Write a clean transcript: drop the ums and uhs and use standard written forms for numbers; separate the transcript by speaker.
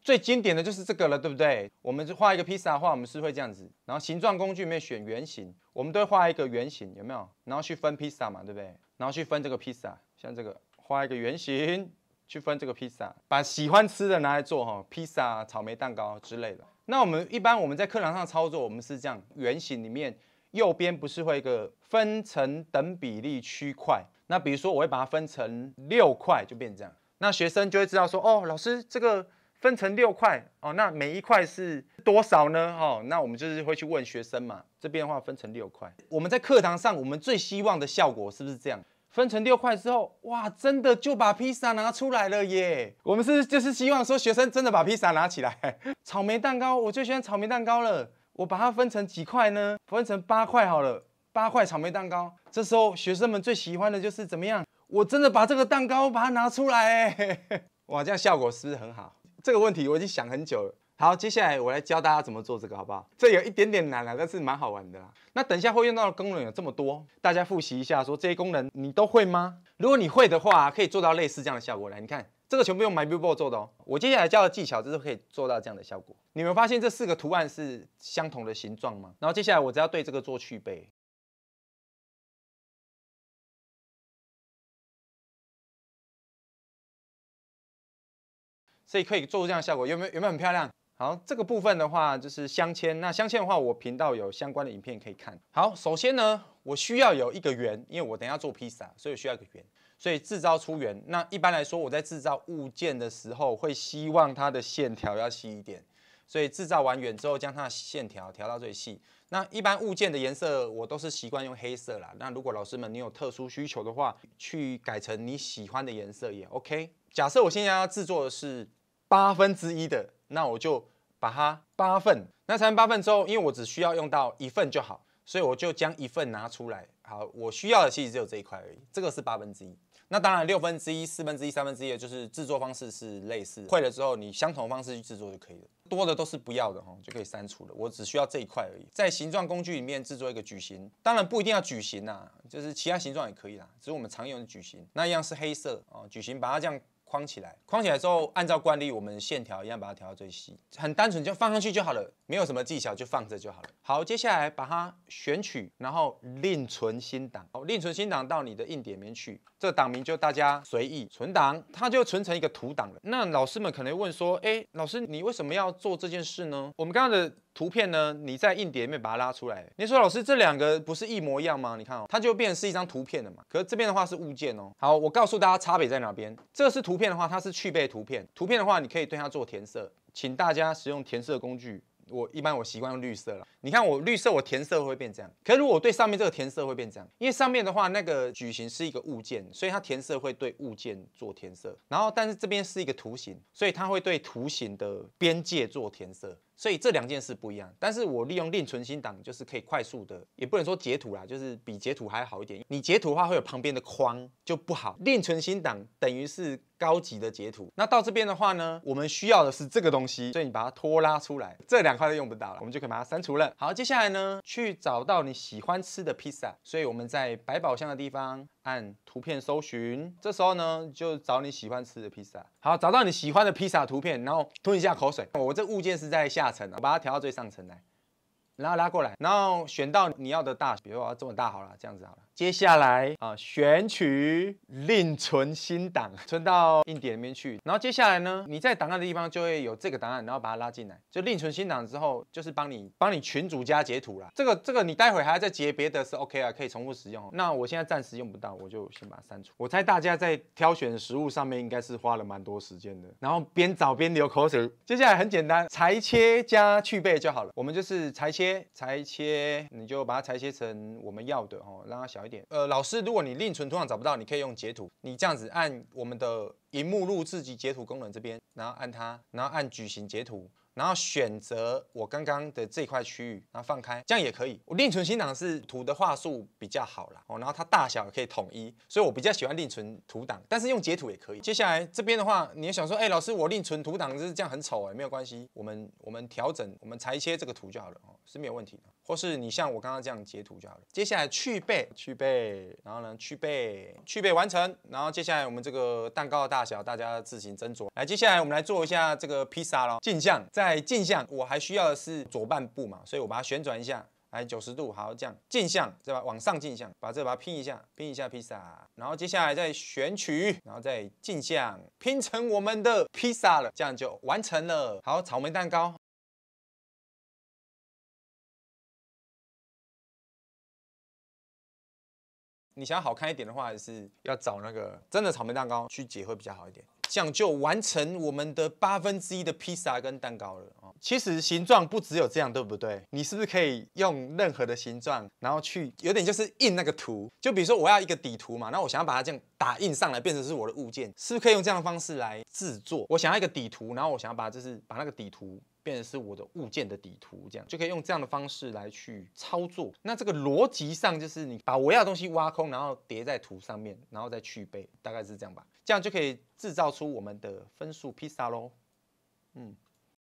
Speaker 1: 最经典的就是这个了，对不对？我们画一个披萨的话，我们是会这样子，然后形状工具里面选圆形，我们都会画一个圆形，有没有？然后去分披萨嘛，对不对？然后去分这个披萨，像这个画一个圆形，去分这个披萨，把喜欢吃的拿来做哈，披萨、草莓蛋糕之类的。那我们在课堂上操作，我们是这样，圆形里面右边不是会有一个分成等比例区块？那比如说我会把它分成6块，就变成这样。那学生就会知道说，哦，老师这个分成6块哦，那每一块是多少呢？哦，那我们就是会去问学生嘛。这边的话分成6块，我们在课堂上我们最希望的效果是不是这样？分成6块之后，哇，真的就把披萨拿出来了耶！我们就是希望说学生真的把披萨拿起来。草莓蛋糕，我最喜欢草莓蛋糕了，我把它分成几块呢？分成8块好了，8块草莓蛋糕。这时候学生们最喜欢的就是怎么样？我真的把这个蛋糕把它拿出来，哎，哇，这样效果是不是很好？这个问题我已经想很久了。好，接下来我来教大家怎么做这个，好不好？这有一点点难啦，但是蛮好玩的啦。那等一下会用到的功能有这么多，大家复习一下，说这些功能你都会吗？如果你会的话，可以做到类似这样的效果。来，你看这个全部用 MyBillboard 做的哦。我接下来教的技巧就是可以做到这样的效果。你们发现这4个图案是相同的形状吗？然后接下来我只要对这个做去背。所以可以做出这样的效果，有没有很漂亮？好，这个部分的话就是镶嵌。那镶嵌的话，我频道有相关的影片可以看。好，首先呢，我需要有一个圆，因为我等一下做披萨，所以我需要一个圆。所以制造出圆。那一般来说，我在制造物件的时候，会希望它的线条要细一点。所以制造完圆之后，将它的线条调到最细。那一般物件的颜色，我都是习惯用黑色啦。那如果老师们你有特殊需求的话，去改成你喜欢的颜色也 OK。假设我现在要制作的是1/8的，那我就把它8份。那裁成8份之后，因为我只需要用到1份就好，所以我就将1份拿出来。好，我需要的其实只有这一块而已，这个是1/8。那当然6/4、1/4、1/3的，就是制作方式是类似，会了之后你相同方式去制作就可以了。多的都是不要的就可以删除了。我只需要这一块而已。在形状工具里面制作一个矩形，当然不一定要矩形啦，就是其他形状也可以啦，只是我们常用的矩形。那一样是黑色矩形，把它这样框起来。框起来之后，按照惯例，我们线条一样把它调到最细，很单纯，就放上去就好了，没有什么技巧，就放着就好了。好，接下来把它选取，然后另存新档。另存新档到你的硬碟里面去，这个档名就大家随意存档，它就存成一个图档了。那老师们可能会问说，老师你为什么要做这件事呢？我们刚刚的图片呢，你在硬碟里面把它拉出来。你说老师这2个不是一模一样吗？你看它就变成是一张图片了嘛。可是这边的话是物件哦。好，我告诉大家差别在哪边。这个是图片的话，它是去背图片。图片的话，你可以对它做填色，请大家使用填色工具。一般习惯用绿色了。你看我绿色，我填色会变这样。可是如果我对上面这个填色会变这样，因为上面的话那个矩形是一个物件，所以它填色会对物件做填色。然后但是这边是一个图形，所以它会对图形的边界做填色。所以这2件事不一样。但是我利用另存新档，就是可以快速的，也不能说截图啦，就是比截图还好一点。你截图的话会有旁边的框，就不好。另存新档等于是高级的截图。那到这边的话呢，我们需要的是这个东西，所以你把它拖拉出来，这2块都用不到了，我们就可以把它删除了。好，接下来呢，去找到你喜欢吃的披萨。所以我们在百宝箱的地方按图片搜寻，这时候呢就找你喜欢吃的披萨。好，找到你喜欢的披萨图片，然后吞一下口水。我这物件是在下层，我把它调到最上层来，然后拉过来，然后选到你要的大小，比如说我要这么大好了，这样子好了。接下来选取另存新档，存到硬碟里面去。然后接下来呢，你在档案的地方就会有这个档案，然后把它拉进来。就另存新档之后，就是帮你群组加截图啦。这个你待会还要再截别的是 OK 啊，可以重复使用。那我现在暂时用不到，我就先把它删除。我猜大家在挑选食物上面应该是花了蛮多时间的，然后边找边流口水。接下来很简单，裁切加去背就好了。我们就是裁切，你就把它裁切成我们要的让它小一点。老师，如果你另存图档找不到，你可以用截图。你这样子按我们的萤幕录制及截图功能这边，然后按它，然后按矩形截图，然后选择我刚刚的这块区域，然后放开，这样也可以。我另存新档是图的画素比较好啦，然后它大小也可以统一，所以我比较喜欢另存图档，但是用截图也可以。接下来这边的话，你也想说，老师，我另存图档就是这样很丑没有关系，我们调整，我们裁切这个图就好了是没有问题的。或是你像我刚刚这样截图就好了。接下来去背，然后呢去背完成，然后接下来我们这个蛋糕的大大小大家自行斟酌。来，接下来我们来做一下这个披萨咯。镜像，在镜像我还需要的是左半部嘛，所以我把它旋转一下。 来90度，好，这样镜像，再把往上镜像，把它拼一下，拼一下披萨，然后接下来再选取，然后再镜像，拼成我们的披萨了，这样就完成了。好，草莓蛋糕。 你想要好看一点的话，还是要找那个真的草莓蛋糕去解会比较好一点。这样就完成我们的1/8的披萨跟蛋糕了哦。其实形状不只有这样，对不对？你是不是可以用任何的形状，然后去有点就是印那个图？就比如说我要一个底图嘛，然后我想要把它这样打印上来，变成是我的物件，是不是可以用这样的方式来制作？我想要一个底图，然后我想要把那个底图。 变成是我的物件的底图，这样就可以用这样的方式来去操作。那这个逻辑上就是你把我要的东西挖空，然后叠在图上面，然后再去背，大概是这样吧。这样就可以制造出我们的分数披萨咯。